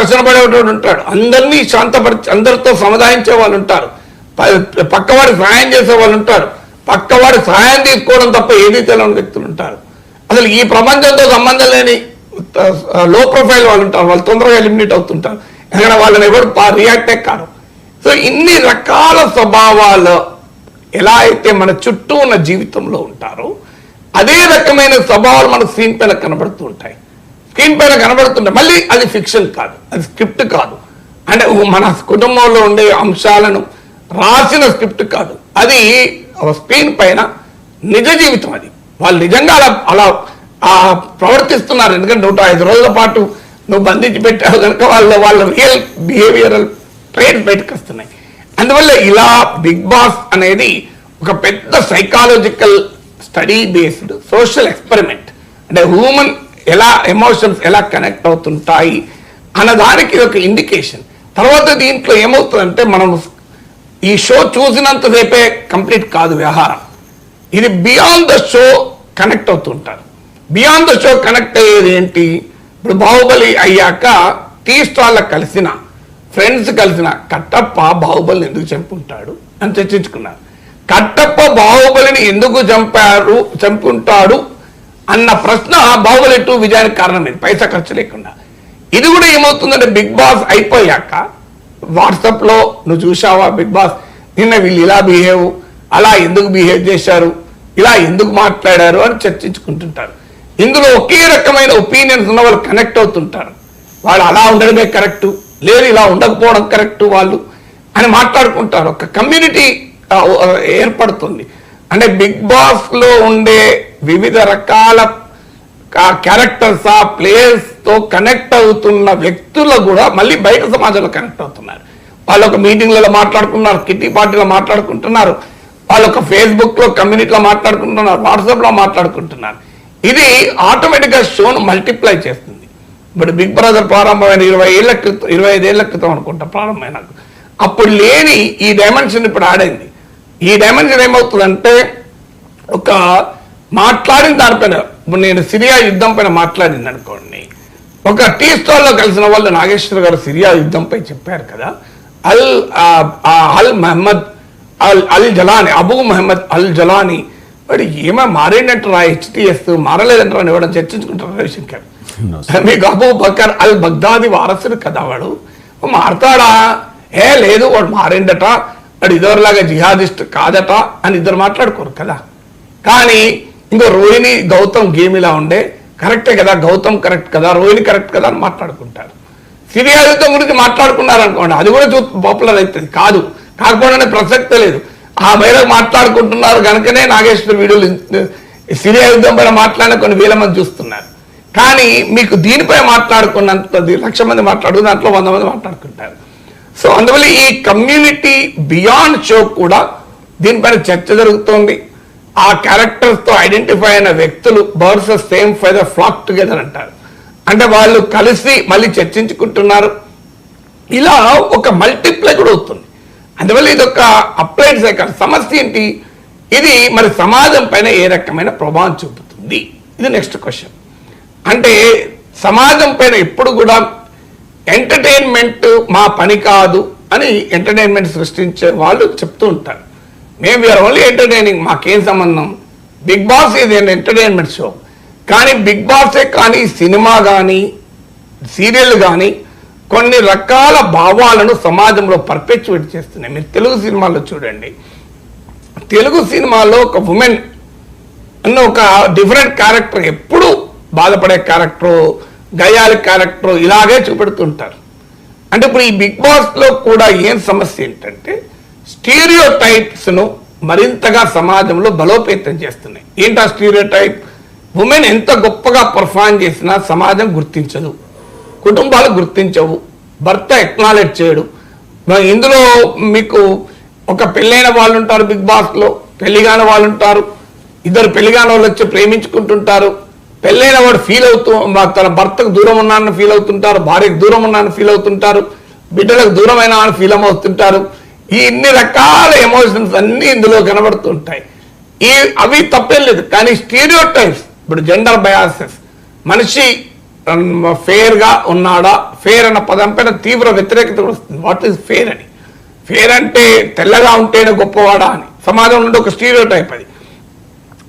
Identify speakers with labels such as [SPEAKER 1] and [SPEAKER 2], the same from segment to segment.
[SPEAKER 1] ఘర్షణ పడేవాడు ఉంటాడు, అందరినీ శాంతపరిచి అందరితో సమాధానించే వాళ్ళు ఉంటారు, పక్కవాడి సహాయం చేసే వాళ్ళు ఉంటారు, పక్కవాడి సహాయం తీసుకోవడం తప్ప ఏది తెలియని వ్యక్తులు ఉంటారు. అసలు ఈ ప్రపంచంతో సంబంధం లేని లో ప్రొఫైల్ వాళ్ళు ఉంటారు, వాళ్ళు తొందరగా ఎలిమినేట్ అవుతుంటారు, ఎందుకంటే వాళ్ళని ఎవరు రియాక్టే కాదు. సో ఇన్ని రకాల స్వభావాలు ఎలా అయితే మన చుట్టూ ఉన్న జీవితంలో ఉంటారో అదే రకమైన స్వభావాలు మన స్క్రీన్ పైన కనబడుతూ ఉంటాయి. స్క్రీన్ పైన కనబడుతుంటాయి, మళ్ళీ అది ఫిక్షన్ కాదు, అది స్క్రిప్ట్ కాదు, అంటే మన కుటుంబంలో ఉండే అంశాలను రాసిన స్క్రిప్ట్ కాదు, అది స్క్రీన్ పైన నిజ జీవితం. అది వాళ్ళు నిజంగా అలా ప్రవర్తిస్తున్నారు. ఎందుకంటే 105 రోజుల పాటు నువ్వు బంధించి పెట్టావు కనుక వాళ్ళ రియల్ బిహేవియరల్ ట్రేడ్స్ బయటకు వస్తున్నాయి. అందువల్ల ఇలా బిగ్ బాస్ అనేది ఒక పెద్ద psychological study based social experiment. అంటే హ్యూమన్ ఎలా ఎమోషన్స్ ఎలా కనెక్ట్ అవుతుంటాయి అన్నదానికి ఇది ఒక ఇండికేషన్. తర్వాత దీంట్లో ఏమవుతుందంటే మనం ఈ షో చూసినంతసేపే కంప్లీట్ కాదు వ్యవహారం, ఇది బియాండ్ ద షో కనెక్ట్ అవుతుంటారు. బియాండ్ ద షో కనెక్ట్ అయ్యేది ఏంటి? ఇప్పుడు బాహుబలి అయ్యాక టీ స్టాల్లకు కలిసిన ఫ్రెండ్స్ కలిసిన కట్టప్ప బాహుబలిని ఎందుకు చంపుంటాడు అని చర్చించుకున్నారు. కట్టప్ప బాహుబలిని ఎందుకు చంపుంటాడు అన్న ప్రశ్న బాహుబలి 2 విజయానికి కారణమైంది, పైసా ఖర్చు లేకుండా. ఇది కూడా ఏమవుతుందంటే బిగ్ బాస్ అయిపోయాక వాట్సాప్లో నువ్వు చూసావా బిగ్ బాస్ నిన్న వీళ్ళు ఇలా అలా ఎందుకు బిహేవ్ చేశారు, ఇలా ఎందుకు మాట్లాడారు అని చర్చించుకుంటుంటారు. ఇందులో ఒకే రకమైన ఒపీనియన్స్ ఉన్న వాళ్ళు కనెక్ట్ అవుతుంటారు. వాళ్ళు అలా ఉండడమే కరెక్టు, లేదు ఇలా ఉండకపోవడం కరెక్టు వాళ్ళు అని మాట్లాడుకుంటారు. ఒక కమ్యూనిటీ ఏర్పడుతుంది. అంటే బిగ్ బాస్లో ఉండే వివిధ రకాల క్యారెక్టర్స్ ఆ ప్లేయర్స్తో కనెక్ట్ అవుతున్న వ్యక్తులు కూడా మళ్ళీ బయట సమాజంలో కనెక్ట్ అవుతున్నారు. వాళ్ళు ఒక మీటింగ్లలో మాట్లాడుకున్నారు, కిట్టి పార్టీలో మాట్లాడుకుంటున్నారు, వాళ్ళు ఒక ఫేస్బుక్లో కమ్యూనిటీలో మాట్లాడుకుంటున్నారు, వాట్సాప్లో మాట్లాడుకుంటున్నారు. ఇది ఆటోమేటిక్గా షోను మల్టిప్లై చేస్తుంది. ఇప్పుడు బిగ్ బ్రదర్ ప్రారంభమైన 25 ఏళ్ల క్రితం అనుకుంటా ప్రారంభమైన, అప్పుడు లేని ఈ డైమెన్షన్ ఇప్పుడు ఆడైంది. ఈ డైమెన్షన్ ఏమవుతుందంటే ఒక మాట్లాడిన దానిపైన, ఇప్పుడు నేను సిరియా యుద్ధం పైన మాట్లాడింది అనుకోండి, ఒక టీ స్టాల్లో కలిసిన వాళ్ళు నాగేశ్వర గారు సిరియా యుద్ధంపై చెప్పారు కదా, అల్ జలాని అబూ మహమ్మద్ అల్ జలాని వాడు ఏమో మారేంటంటారా, HTS మారలేదంటారా అని ఇవ్వడం చర్చించుకుంటారు రవిశంకర్. మీకు అబూ బకర్ అల్ బగ్దాది వారసుడు కదా, వాడు మారతాడా? లేదు వాడు మారేండట, వాడు ఇదివరలాగా జిహాదిస్ట్ కాదట అని ఇద్దరు మాట్లాడుకోరు కదా. కానీ ఇంకో రోహిణి గౌతమ్ గేమ్ ఇలా ఉండే కరెక్టే కదా, గౌతమ్ కరెక్ట్ కదా, రోహిణి కరెక్ట్ కదా అని మాట్లాడుకుంటారు. సిరియా యుద్ధం గురించి మాట్లాడుకున్నారు అనుకోండి, అది కూడా పాపులర్ అవుతుంది కాదు, కాకపోవడానికి ప్రసక్తే లేదు. ఆ మేరకు మాట్లాడుకుంటున్నారు కనుకనే నాగేశ్వర్ వీడియోలు సిరియా యుద్ధం పైన మాట్లాడిన కొన్ని వేల మంది చూస్తున్నారు. కానీ మీకు దీనిపై మాట్లాడుకున్నంత 1,00,000 మంది మాట్లాడుకుని దాంట్లో 100 మంది మాట్లాడుకుంటారు. సో అందువల్ల ఈ కమ్యూనిటీ బియాండ్ షో కూడా దీనిపైన చర్చ జరుగుతోంది. ఆ క్యారెక్టర్స్తో ఐడెంటిఫై అయిన వ్యక్తులు birds of same feather flock together అంటారు. అంటే వాళ్ళు కలిసి మళ్ళీ చర్చించుకుంటున్నారు. ఇలా ఒక మల్టిప్లై కూడా అవుతుంది. అందువల్ల ఇది ఒక అప్లైడ్ సైకాలజీ. సమస్య ఏంటి? ఇది మరి సమాజం పైన ఏ రకమైన ప్రభావం చూపుతుంది? ఇది నెక్స్ట్ క్వశ్చన్. అంటే సమాజం పైన ఎప్పుడు కూడా ఎంటర్టైన్మెంట్ మా పని కాదు అని ఎంటర్టైన్మెంట్ సృష్టించే వాళ్ళు చెప్తూ ఉంటారు. మేము వీఆర్ ఓన్లీ ఎంటర్టైనింగ్, మాకేం సంబంధం, బిగ్ బాస్ ఇది ఎంటర్టైన్మెంట్ షో. కానీ బిగ్ బాసే కానీ సినిమా కానీ సీరియల్ కానీ కొన్ని రకాల భావాలను సమాజంలో పర్పెచ్యువేట్ చేస్తున్నాయి. మీరు తెలుగు సినిమాల్లో చూడండి, తెలుగు సినిమాలో ఒక ఉమెన్ అన్న ఒక డిఫరెంట్ క్యారెక్టర్, ఎప్పుడు బాధపడే క్యారెక్టరు, గయాలి క్యారెక్టరు ఇలాగే చూపెడుతుంటారు. అంటే ఇప్పుడు ఈ బిగ్ బాస్లో కూడా ఏం సమస్య ఏంటంటే స్టీరియో టైప్స్ను మరింతగా సమాజంలో బలోపేతం చేస్తున్నాయి. ఏంటి ఆ స్టీరియో టైప్? ఉమెన్ ఎంత గొప్పగా పర్ఫార్మ్ చేసినా సమాజం గుర్తించదు, కుటుంబాలు గుర్తించవు, భర్త ఎక్నాలెడ్జ్ చేయడు. ఇందులో మీకు ఒక పెళ్ళైన వాళ్ళు ఉంటారు బిగ్ బాస్లో, పెళ్లిగాని వాళ్ళు ఉంటారు, ఇద్దరు పెళ్లిగాని వాళ్ళు వచ్చి ప్రేమించుకుంటుంటారు. పెళ్ళైన వాడు ఫీల్ అవుతూ తన భర్తకు దూరం ఉన్నానని ఫీల్ అవుతుంటారు, భార్యకు దూరం ఉన్నానని ఫీల్ అవుతుంటారు, బిడ్డలకు దూరమైన అని ఫీల్ అవుతుంటారు. ఈ ఇన్ని రకాల ఎమోషన్స్ అన్నీ ఇందులో కనబడుతుంటాయి. అవి తప్పేం లేదు. కానీ స్టీరియో టైప్స్, ఇప్పుడు జెండర్ బయాసెస్, మనిషి ఫేర్గా ఉన్నాడా, ఫేర్ అన్న పదం పైన తీవ్ర వ్యతిరేకత వస్తుంది. వాట్ ఈస్ ఫేర్ అని? ఫేర్ అంటే తెల్లగా ఉంటేనే గొప్పవాడా అని సమాజం నుండి ఒక స్టీరియో టైప్ అది.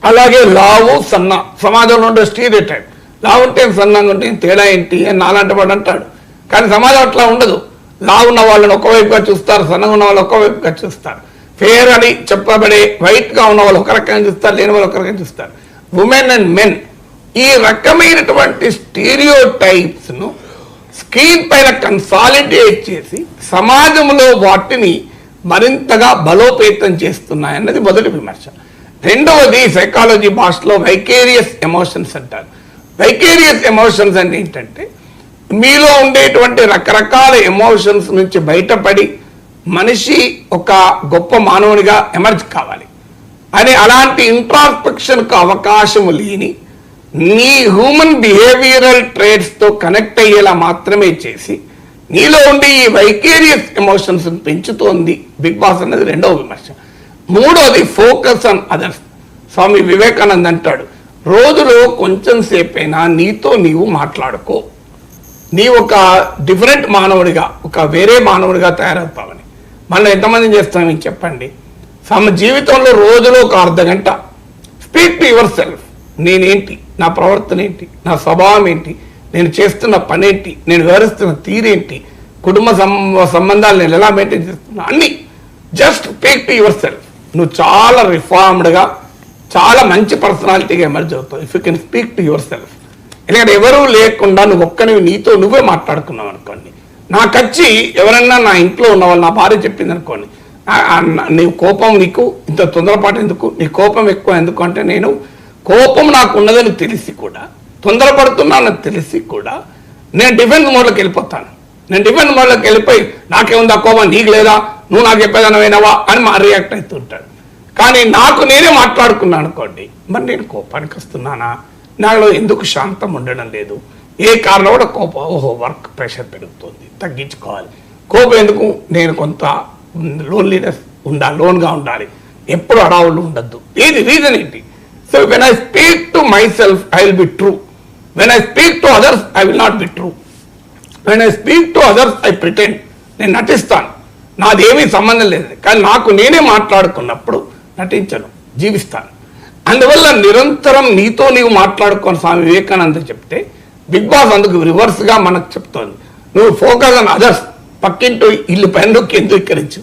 [SPEAKER 1] అలాగే లావు సన్న సమాజంలో ఉండే స్టీరియో టైప్. లావు ఉంటే సన్నంగా ఉంటే తేడా ఏంటి అని నాలాంటి వాడు అంటాడు. కానీ సమాజం అట్లా ఉండదు. లావు ఉన్న వాళ్ళని ఒకవైపుగా చూస్తారు, సన్నగా ఉన్న వాళ్ళు ఒకవైపుగా చూస్తారు. ఫేర్ అని చెప్పబడే వైట్గా ఉన్న వాళ్ళు ఒక రకంగా చూస్తారు, లేని వాళ్ళు ఒక రకంగా చూస్తారు. ఉమెన్ అండ్ మెన్ ఈ రకమైనటువంటి స్టీరియో టైప్స్ను స్క్రీన్ పైన కన్సాలిడేట్ చేసి సమాజంలో వాటిని మరింతగా బలోపేతం చేస్తున్నాయన్నది మొదటి విమర్శ. రెండవది సైకాలజీ భాషలో వైకేరియస్ ఎమోషన్స్ అంటారు. వైకేరియస్ ఎమోషన్స్ అంటే ఏంటంటే మీలో ఉండేటువంటి రకరకాల ఎమోషన్స్ నుంచి బయటపడి మనిషి ఒక గొప్ప మానవునిగా ఎమర్జ్ కావాలి అని అలాంటి ఇంట్రాస్పెక్షన్కు అవకాశం లేని నీ హ్యూమన్ బిహేవియరల్ ట్రేడ్స్తో కనెక్ట్ అయ్యేలా మాత్రమే చేసి నీలో ఉండే ఈ వైకేరియస్ ఎమోషన్స్ పెంచుతోంది బిగ్ బాస్ అన్నది రెండవ విమర్శ. మూడోది ఫోకస్ ఆన్ అదర్స్. స్వామి వివేకానంద్ అంటాడు, రోజులో కొంచెం సేపైనా నీతో నీవు మాట్లాడుకో, నీ ఒక డిఫరెంట్ మానవుడిగా, ఒక వేరే మానవుడిగా తయారవుతావని. మనం ఎంతమంది చేస్తామని చెప్పండి? జీవితంలో రోజులో ఒక అర్ధ గంట స్పీక్ టు యువర్ సెల్ఫ్. నేనేంటి, నా ప్రవర్తన ఏంటి, నా స్వభావం ఏంటి, నేను చేస్తున్న పనేంటి, నేను వివరిస్తున్న తీరేంటి, కుటుంబ సంబంధాలు నేను ఎలా మెయింటైన్ చేస్తున్నా, అన్ని just speak to your self. నువ్వు చాలా రిఫార్మ్డ్గా, చాలా మంచి పర్సనాలిటీగా ఎమర్జ్ అవుతావు if you can speak to your self. ఎందుకంటే ఎవరూ లేకుండా నువ్వు ఒక్కనివి నీతో నువ్వే మాట్లాడుకున్నావు అనుకోండి. నాకు వచ్చి ఎవరన్నా నా ఇంట్లో ఉన్న వాళ్ళు, నా భార్య చెప్పింది అనుకోండి, నీ కోపం నీకు ఇంత తొందరపాటు ఎందుకు, నీ కోపం ఎక్కువ ఎందుకు అంటే, నేను కోపం నాకు ఉన్నదని తెలిసి కూడా, తొందరపడుతున్నానని తెలిసి కూడా నేను డిఫెన్స్ మోడ్లోకి వెళ్ళిపోతాను. నేను డిఫెన్స్ మోడ్లోకి వెళ్ళిపోయి నాకేముంది ఆ కోపం, నీకు లేదా, నువ్వు నాకు చెప్పేదాన్ని వినవా అని రియాక్ట్ అవుతుంటాడు. కానీ నాకు నేనే మాట్లాడుకున్నాను అనుకోండి, మరి నేను కోపానికి వస్తున్నానా, నాలో ఎందుకు శాంతం ఉండడం లేదు, ఏ కారణం కూడా కోపం, ఓహో వర్క్ ప్రెషర్ పెరుగుతుంది, తగ్గించుకోవాలి. కోపం ఎందుకు, నేను కొంత లోన్లీనెస్ లోన్గా ఉండాలి, ఎప్పుడు అడావులు ఉండద్దు, ఏది రీజన్ ఏంటి? So when I speak to my self I will be true, when I speak to others I will not be true, when I speak to others I pretend. నేను నటిస్తాను, నాదేమీ సంబంధం లేదు, కానీ నాకు నేనే మాట్లాడుకున్నప్పుడు నటించను, జీవిస్తాను. అందువల్ల నిరంతరం నీతో నీవు మాట్లాడుకోని స్వామి వివేకానంద చెప్తే, బిగ్ బాస్ అందుకు రివర్స్గా మనకు చెప్తోంది, నువ్వు ఫోకస్ ఆన్ అదర్స్. పక్కింటూ ఇల్లు పైన కేంద్రీకరించు.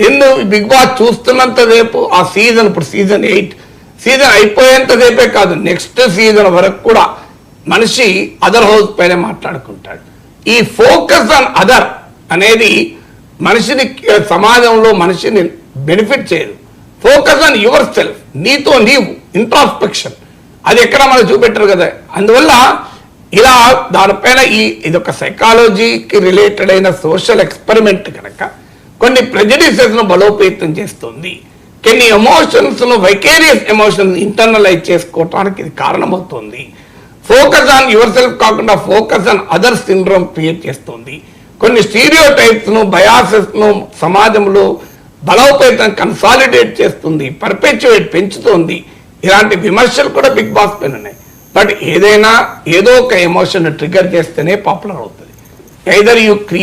[SPEAKER 1] ఎందుకు బిగ్ బాస్ చూస్తున్నంత రేపు ఆ సీజన్, ఇప్పుడు సీజన్ 8 సీజన్ అయిపోయేంత రేపే కాదు, నెక్స్ట్ సీజన్ వరకు కూడా మనిషి అదర్ హౌస్ పైన మాట్లాడుకుంటాడు. ఈ ఫోకస్ ఆన్ అదర్ అనేది మనిషిని, సమాజంలో మనిషిని బెనిఫిట్ చేయదు. ఫోకస్ ఆన్ యువర్ సెల్ఫ్, నీతో నీవు ఇంట్రాస్పెక్షన్, అది ఎక్కడ మనకు చూపెట్టరు కదా. అందువల్ల ఇలా దానిపైన ఇదొక సైకాలజీకి రిలేటెడ్ అయిన సోషల్ ఎక్స్పెరిమెంట్ కనుక కొన్ని ప్రెజడిసెస్ను బలోపేతం చేస్తుంది, కొన్ని ఎమోషన్స్ను, వైకేరియస్ ఎమోషన్స్ ఇంటర్నలైజ్ చేసుకోవటానికి ఇది కారణమవుతుంది. ఫోకస్ ఆన్ యువర్ సెల్ఫ్ కాకుండా focus on other syndrome create చేస్తుంది. కొన్ని స్టీరియో టైప్స్ను, బయాసెస్ను సమాజంలో బలోపేతం కన్సాలిడేట్ చేస్తుంది, పర్పెచ్యువేట్ పెంచుతుంది. ఇలాంటి విమర్శలు కూడా బిగ్ బాస్ పైన ఉన్నాయి. బట్ ఏదైనా ఏదో ఒక ఎమోషన్ ట్రిగర్ చేస్తేనే పాపులర్ అవుతుంది. Either you